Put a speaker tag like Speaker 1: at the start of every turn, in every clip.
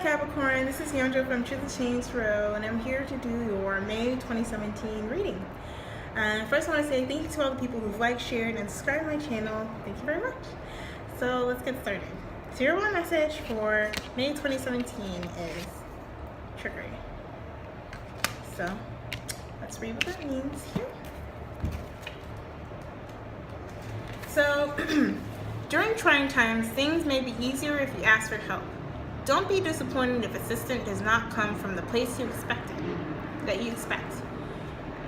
Speaker 1: Capricorn, this is Yonjo from Choose the Change Tarot, and I'm here to do your May 2017 reading. First I want to say thank you to all the people who've liked, shared, and subscribed to my channel. Thank you very much. So let's get started. So your one message for May 2017 is trickery. So let's read what that means here. So during trying times, things may be easier if you ask for help. Don't be disappointed if assistance does not come from the place that you expect.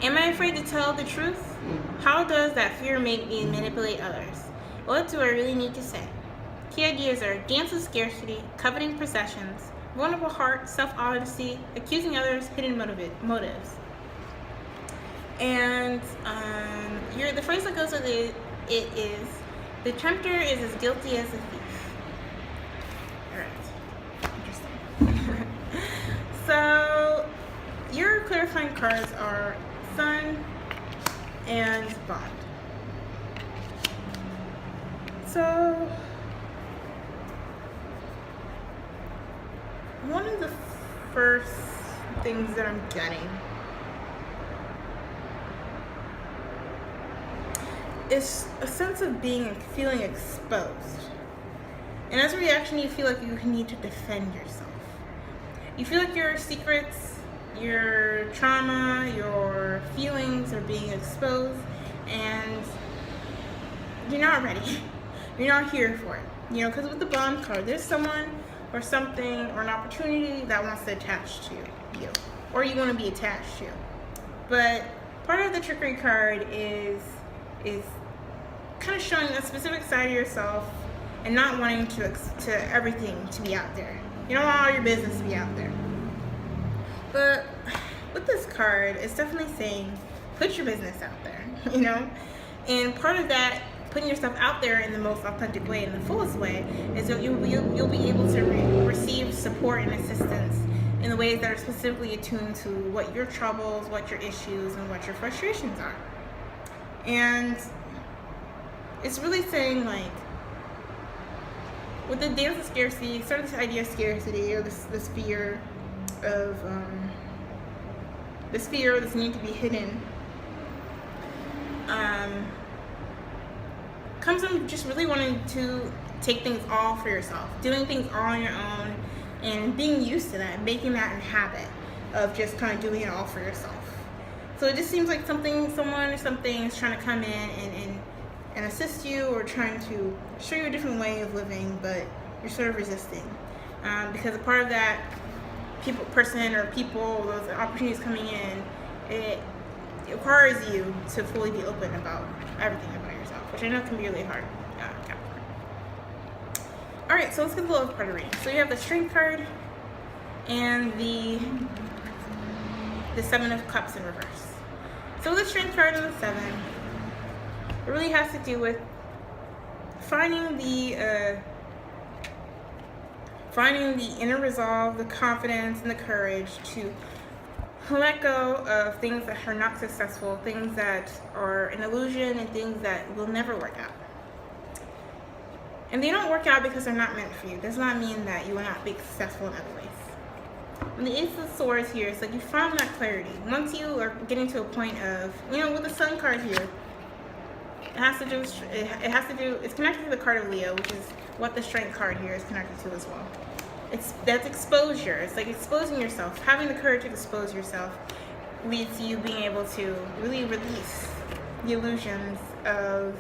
Speaker 1: Am I afraid to tell the truth? How does that fear make me manipulate others? What do I really need to say? Key ideas are dance of scarcity, coveting possessions, vulnerable heart, self-honesty, accusing others, hidden motives. And the phrase that goes with it is, the tempter is as guilty as the thief. So your clarifying cards are Sun and Bond. So one of the first things that I'm getting is a sense of feeling exposed. And as a reaction, you feel like you need to defend yourself. You feel like your secrets, your trauma, your feelings are being exposed, and you're not ready. You're not here for it. You know, because with the Bond card, there's someone or something or an opportunity that wants to attach to you, or you want to be attached to. But part of the trickery card is kind of showing a specific side of yourself and not wanting to everything to be out there. You don't want all your business to be out there. But with this card, it's definitely saying, put your business out there, you know? And part of that, putting yourself out there in the most authentic way, in the fullest way, is that you'll be able to receive support and assistance in the ways that are specifically attuned to what your troubles, what your issues, and what your frustrations are. And it's really saying, like, with the dance of scarcity, sort of this idea of scarcity, or this fear of this need to be hidden, comes from just really wanting to take things all for yourself, doing things all on your own, and being used to that, making that a habit of just kind of doing it all for yourself. So it just seems like someone or something is trying to come in and assist you, or trying to show you a different way of living, but you're sort of resisting. Because a part of that person or people, those opportunities coming in, it requires you to fully be open about everything about yourself, which I know can be really hard. Capricorn. Alright, so let's get the love part of reading. So you have the Strength card and the Seven of Cups in reverse. So with the Strength card and the Seven, it really has to do with finding the inner resolve, the confidence, and the courage to let go of things that are not successful, things that are an illusion, and things that will never work out. And they don't work out because they're not meant for you. It does not mean that you will not be successful in other ways. When the Ace of Swords here, it's like you found that clarity. Once you are getting to a point of, you know, with the Sun card here, it's connected to the card of Leo, which is what the Strength card here is connected to as well. That's exposure. It's like exposing yourself. Having the courage to expose yourself leads to you being able to really release the illusions of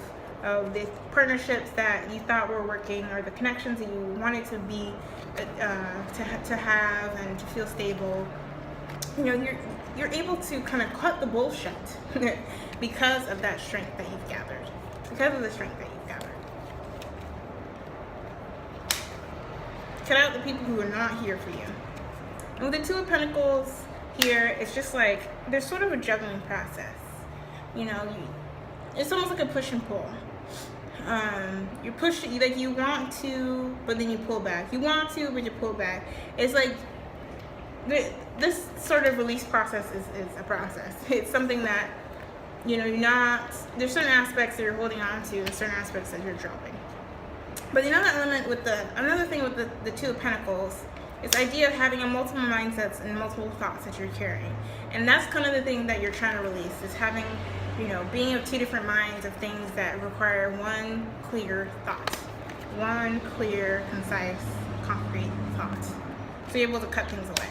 Speaker 1: the partnerships that you thought were working, or the connections that you wanted to be to have and to feel stable. You know, you're able to kind of cut the bullshit because of that strength that you've gathered. Because of the strength that you've gathered. Cut out the people who are not here for you. And with the Two of Pentacles here, it's just like there's sort of a juggling process. You know, it's almost like a push and pull. You push, like you want to, but then you pull back. You want to, but you pull back. It's like this sort of release process is a process. It's something that, you know, there's certain aspects that you're holding on to and certain aspects that you're dropping. But another thing with the Two of Pentacles is the idea of having a multiple mindsets and multiple thoughts that you're carrying. And that's kind of the thing that you're trying to release, is having, being of two different minds of things that require one clear thought. One clear, concise, concrete thought. So you're able to cut things away.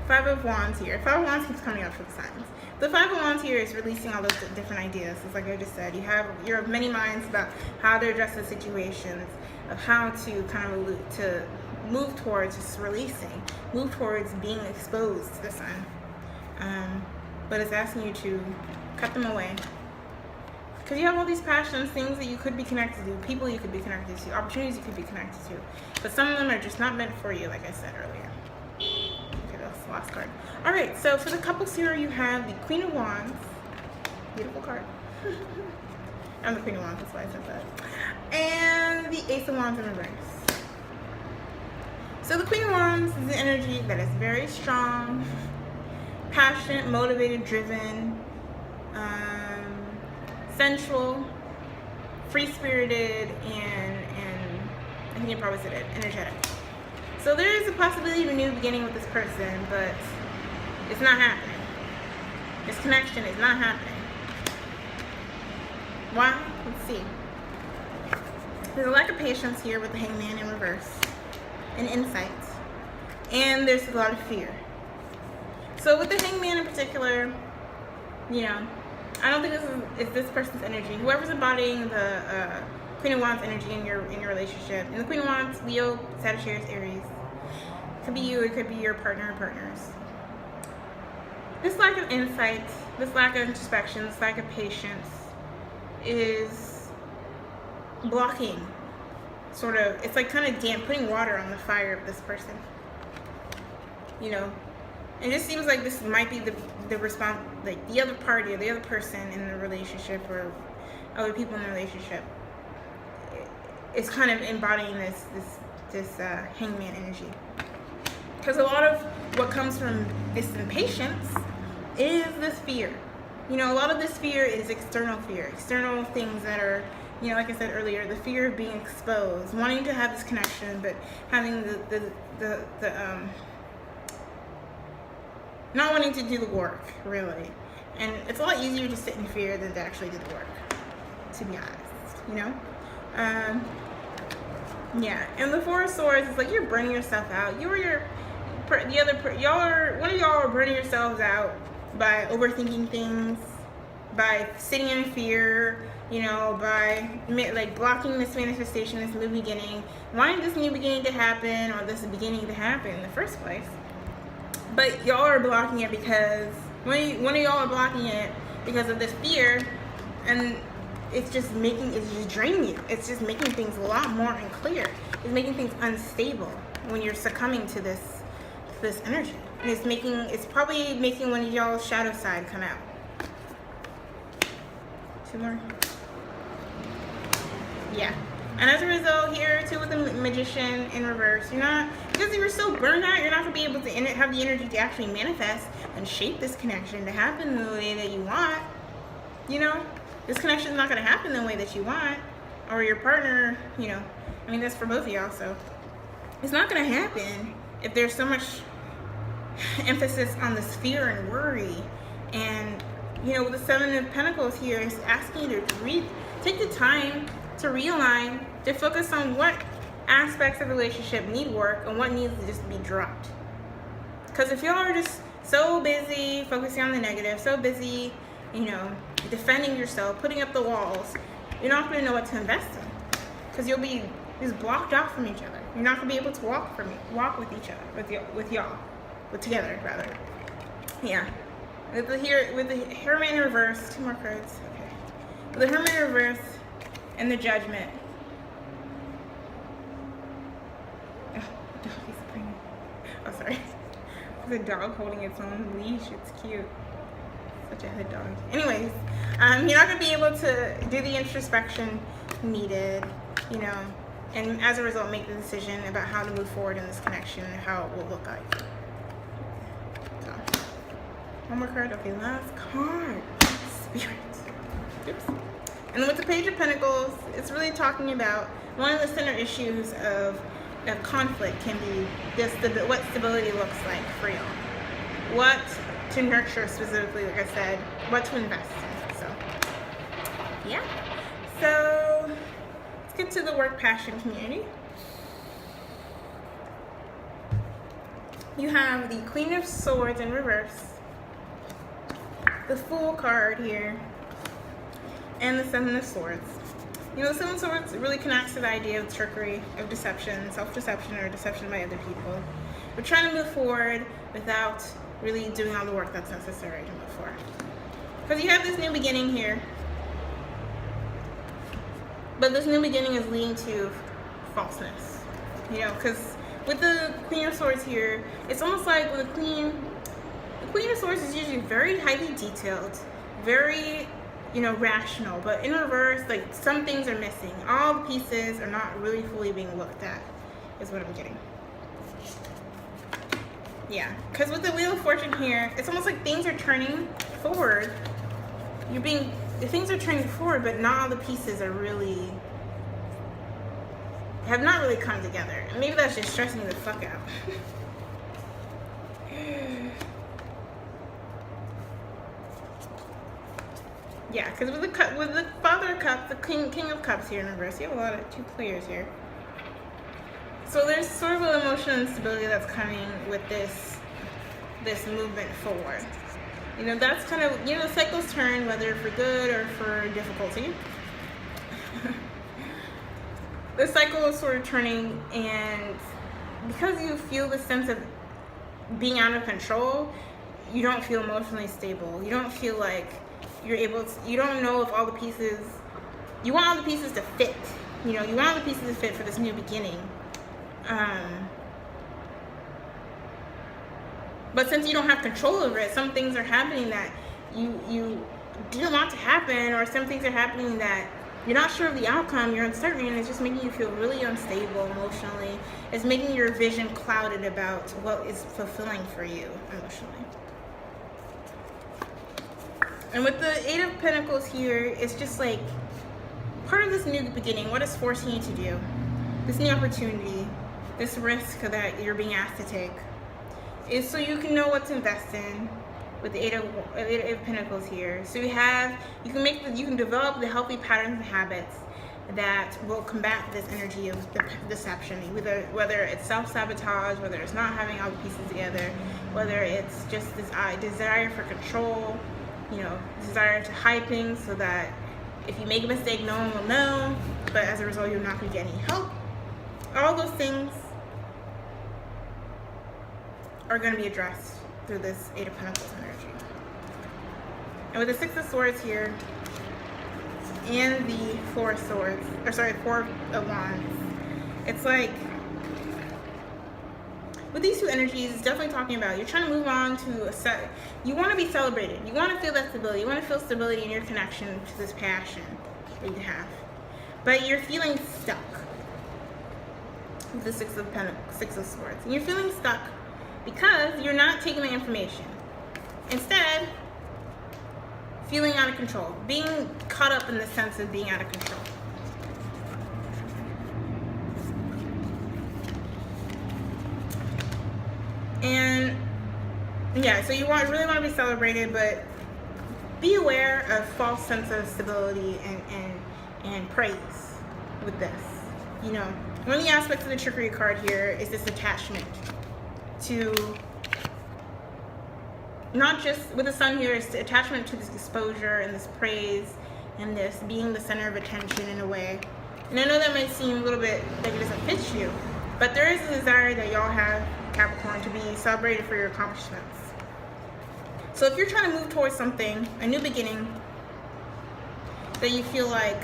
Speaker 1: Five of Wands here. Five of Wands keeps coming up for the signs. The Five of Wands here is releasing all those different ideas. It's like I just said, you're of many minds about how to address the situations, of how to kind of move towards just releasing, move towards being exposed to the sun. But it's asking you to cut them away. Because you have all these passions, things that you could be connected to, people you could be connected to, opportunities you could be connected to. But some of them are just not meant for you, like I said earlier. Okay, that's the last card. Alright, so for the couples here, you have the Queen of Wands. Beautiful card. I'm the Queen of Wands, that's why I said that. And the Ace of Wands in reverse. So the Queen of Wands is the energy that is very strong, passionate, motivated, driven, sensual, free-spirited, and I think you probably said it, energetic. So there is a possibility of a new beginning with this person, but it's not happening. This connection is not happening. Why? Let's see. There's a lack of patience here with the Hangman in reverse, and insight, and there's a lot of fear. So with the Hangman in particular, I don't think this is this person's energy. Whoever's embodying the Queen of Wands energy in your relationship, and the Queen of Wands, Leo, Sagittarius, Aries. It could be you. It could be your partner or partners. This lack of insight, this lack of introspection, this lack of patience is blocking. Sort of, it's like kind of putting water on the fire of this person. It just seems like this might be the response, like the other party or the other person in the relationship or other people in the relationship is kind of embodying this Hangman energy. Because a lot of what comes from this impatience is this fear. A lot of this fear is external things that are, like I said earlier, the fear of being exposed, wanting to have this connection, but having the not wanting to do the work, really. And it's a lot easier to sit in fear than to actually do the work, to be honest, Yeah, and the Four of Swords is like you're burning yourself out. One of y'all are burning yourselves out by overthinking things, by sitting in fear, by like blocking this manifestation, this new beginning, wanting this new beginning to happen or this beginning to happen in the first place. But y'all are blocking it because one of y'all are blocking it because of this fear, and it's just draining you. It's just making things a lot more unclear. It's making things unstable when you're succumbing to this energy. And it's probably making one of y'all's shadow side come out. Two more. Yeah. And as a result, here too with the Magician in reverse, because you're so burned out, you're not going to be able to have the energy to actually manifest and shape this connection to happen the way that you want. This connection is not going to happen the way that you want, or your partner, that's for both of y'all, so it's not going to happen if there's so much emphasis on this fear and worry. And, with the Seven of Pentacles here, it's asking you to take the time to realign, to focus on what aspects of the relationship need work and what needs to just be dropped. Because if y'all are just so busy focusing on the negative, so busy, defending yourself, putting up the walls, you're not going to know what to invest in. Because you'll be just blocked off from each other. You're not going to be able to walk with each other, together rather. Yeah. With the Hermit in reverse, two more cards. Okay. With the Hermit in reverse and the Judgment. Oh, sorry. There's a dog holding its own leash. It's cute. Such a good dog. Anyways, you're not going to be able to do the introspection needed, and as a result make the decision about how to move forward in this connection and how it will look like. So, one more card. Okay, last card. Spirit. Oops. And with the Page of Pentacles, it's really talking about one of the center issues of conflict can be this, what stability looks like for you. What to nurture specifically, like I said, what to invest in. So, yeah. So, let's get to the work passion community. You have the Queen of Swords in reverse, the Fool card here, and the Seven of Swords. You know, the Seven of Swords really connects to the idea of trickery, of deception, self-deception, or deception by other people. We're trying to move forward without really doing all the work that's necessary to move forward. Because you have this new beginning here, but this new beginning is leading to falseness. You know, because with the Queen of Swords here, it's almost like with the Queen of Swords is usually very highly detailed, very, you know, rational, but in reverse, like, some things are missing. All the pieces are not really fully being looked at, is what I'm getting. Yeah, because with the Wheel of Fortune here, it's almost like things are turning forward. Things are turning forward, but not all the pieces are really, have not really come together. And maybe that's just stressing the fuck out. Yeah, because with the Father of Cups, the King of Cups here in reverse, you have a lot of 2 players here. So there's sort of an emotional instability that's coming with this movement forward. You know, that's kind of, you know, the cycles turn, whether for good or for difficulty. The cycle is sort of turning, and because you feel the sense of being out of control, you don't feel emotionally stable. You don't feel like you're able to, you don't know if all the pieces, you want all the pieces to fit. You know, you want all the pieces to fit for this new beginning. But since you don't have control over it, some things are happening that you didn't want to happen, or some things are happening that you're not sure of the outcome, you're uncertain, and it's just making you feel really unstable emotionally. It's making your vision clouded about what is fulfilling for you emotionally. And with the Eight of Pentacles here, it's just like part of this new beginning, what it's forcing you to do, this new opportunity, this risk that you're being asked to take, is so you can know what to invest in with the Eight of Pentacles here. So you can develop the healthy patterns and habits that will combat this energy of deception, whether it's self-sabotage, whether it's not having all the pieces together, whether it's just this desire for control, you know, desire to hide things so that if you make a mistake, no one will know, but as a result, you're not going to get any help. All those things are going to be addressed through this Eight of Pentacles energy. And with the Six of Swords here, and the Four of Wands, it's like, with these two energies, it's definitely talking about you're trying to move on to you want to be celebrated. You want to feel that stability. You want to feel stability in your connection to this passion that you have. But you're feeling stuck with the Six of Swords. And you're feeling stuck because you're not taking the information. Instead, feeling out of control. Being caught up in the sense of being out of control. And yeah, so you really want to be celebrated, but be aware of false sense of stability and praise with this. You know, one of the aspects of the trickery card here is this attachment to, not just with the Sun here, it's the attachment to this exposure and this praise and this being the center of attention in a way. And I know that might seem a little bit like it doesn't fit you, but there is a desire that y'all have, Capricorn, to be celebrated for your accomplishments. So if you're trying to move towards something, a new beginning, that you feel like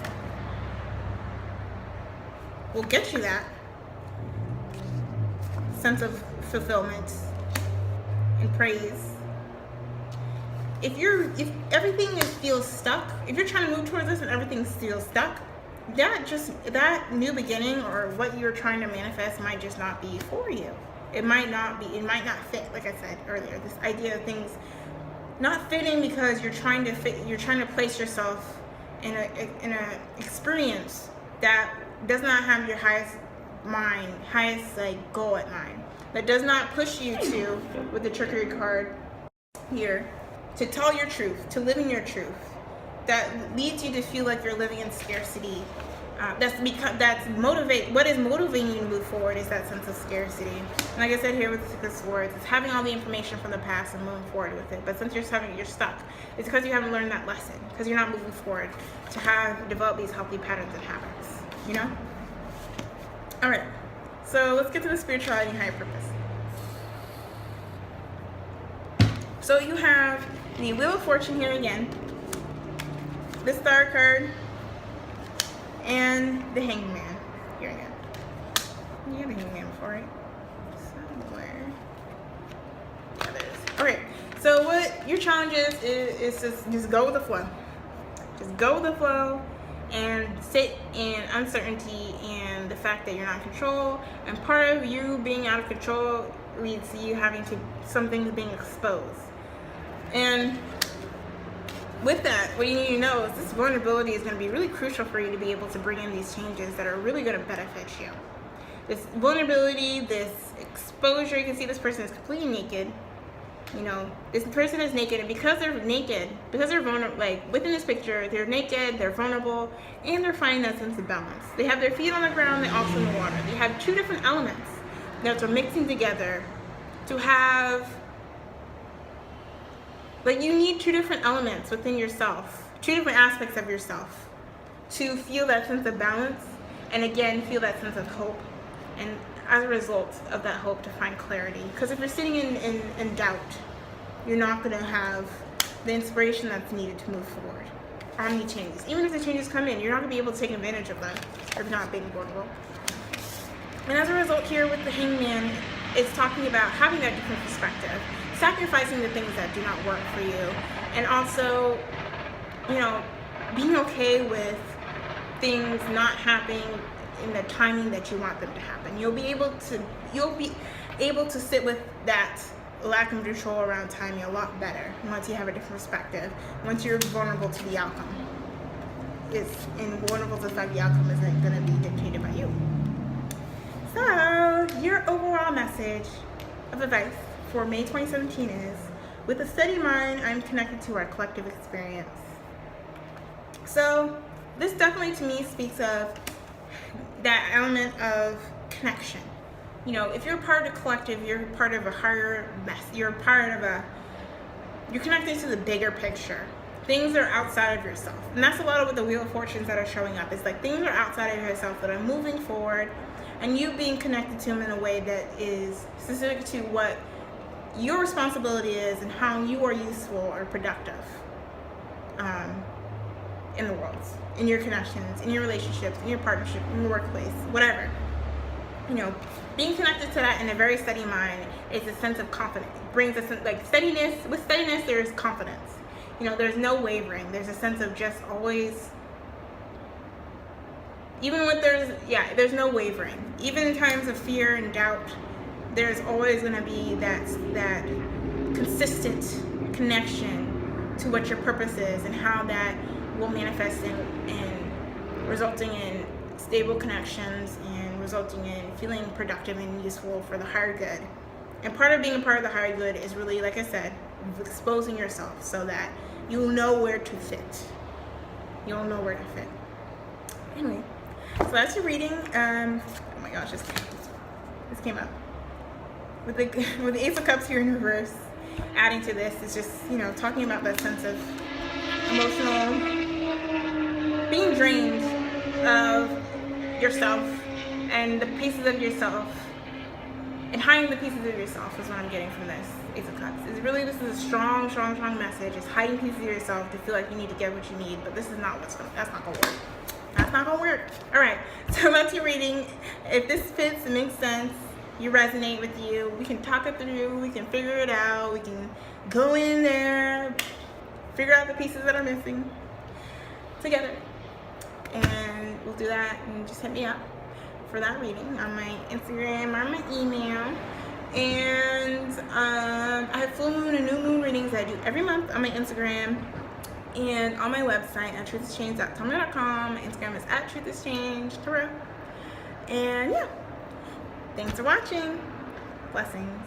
Speaker 1: will get you that sense of fulfillment and praise, if everything feels stuck, if you're trying to move towards this and everything feels stuck, that new beginning or what you're trying to manifest might just not be for you. It might not fit, like I said earlier, this idea of things not fitting because you're trying to place yourself in a experience that does not have your highest like goal at mind, that does not push you to, with the trickery card here, to tell your truth, to live in your truth, that leads you to feel like you're living in scarcity. What is motivating you to move forward is that sense of scarcity. And like I said here with the swords, it's having all the information from the past and moving forward with it. But since you're stuck, it's because you haven't learned that lesson, because you're not moving forward to develop these healthy patterns and habits, you know? All right, so let's get to the spirituality and higher purpose. So you have the Wheel of Fortune here again, the Star card, and the Hangman here again. You had the Hangman before, right? Somewhere. Yeah, there it is. Okay, so what your challenge is just go with the flow. Just go with the flow and sit in uncertainty and the fact that you're not in control. And part of you being out of control leads to you having some things being exposed. And with that, what you need to know is this vulnerability is going to be really crucial for you to be able to bring in these changes that are really going to benefit you. This vulnerability, this exposure, you can see this person is completely naked. You know, this person is naked, and because they're naked, because they're vulnerable, like within this picture, they're naked, they're vulnerable, and they're finding that sense of balance. They have their feet on the ground, they're also in the water. They have two different elements that are mixing together to have. Like, you need two different elements within yourself, two different aspects of yourself to feel that sense of balance, and again, feel that sense of hope, and as a result of that hope, to find clarity. Because if you're sitting in doubt, you're not going to have the inspiration that's needed to move forward on the changes. Even if the changes come in, you're not going to be able to take advantage of them if not being vulnerable. And as a result here with the Hangman, it's talking about having that different perspective, sacrificing the things that do not work for you, and also, you know, being okay with things not happening in the timing that you want them to happen. You'll be able to sit with that lack of control around timing a lot better once you have a different perspective, once you're vulnerable to the outcome. And vulnerable to the fact the outcome isn't going to be dictated by you. So, your overall message of advice for May 2017 is, with a steady mind, I'm connected to our collective experience. So this definitely to me speaks of that element of connection. You know, if you're part of the collective, you're part of a higher mess. You're connected to the bigger picture. Things are outside of yourself. And that's a lot of what the Wheel of Fortunes that are showing up. It's like things are outside of yourself that are moving forward, and you being connected to them in a way that is specific to what your responsibility is and how you are useful or productive in the world, in your connections, in your relationships, in your partnership, in your workplace, whatever. You know, being connected to that in a very steady mind is a sense of confidence. It brings a sense, like steadiness. With steadiness, there is confidence. You know, there's no wavering. There's a sense of just always, even when there's no wavering. Even in times of fear and doubt, there's always going to be that consistent connection to what your purpose is and how that will manifest in resulting in stable connections and resulting in feeling productive and useful for the higher good. And part of being a part of the higher good is really, like I said, exposing yourself so that you'll know where to fit. You'll know where to fit. Anyway, so that's your reading. Oh my gosh, this came up. With the Ace of Cups here in reverse, adding to this is just, you know, talking about that sense of emotional, being drained of yourself and the pieces of yourself, and hiding the pieces of yourself is what I'm getting from this Ace of Cups. This is a strong message. It's hiding pieces of yourself to feel like you need to get what you need, but this is not that's not gonna work. That's not gonna work. All right, so that's your reading. If this fits, it makes sense, you resonate with you, we can talk it through, we can figure it out, we can go in there, figure out the pieces that are missing together, and we'll do that. And just hit me up for that reading on my Instagram or my email. And I have full moon and new moon readings that I do every month on my Instagram, and on my website at truthexchange.tumblr.com. Instagram is at truthexchange. And yeah, thanks for watching. Blessings.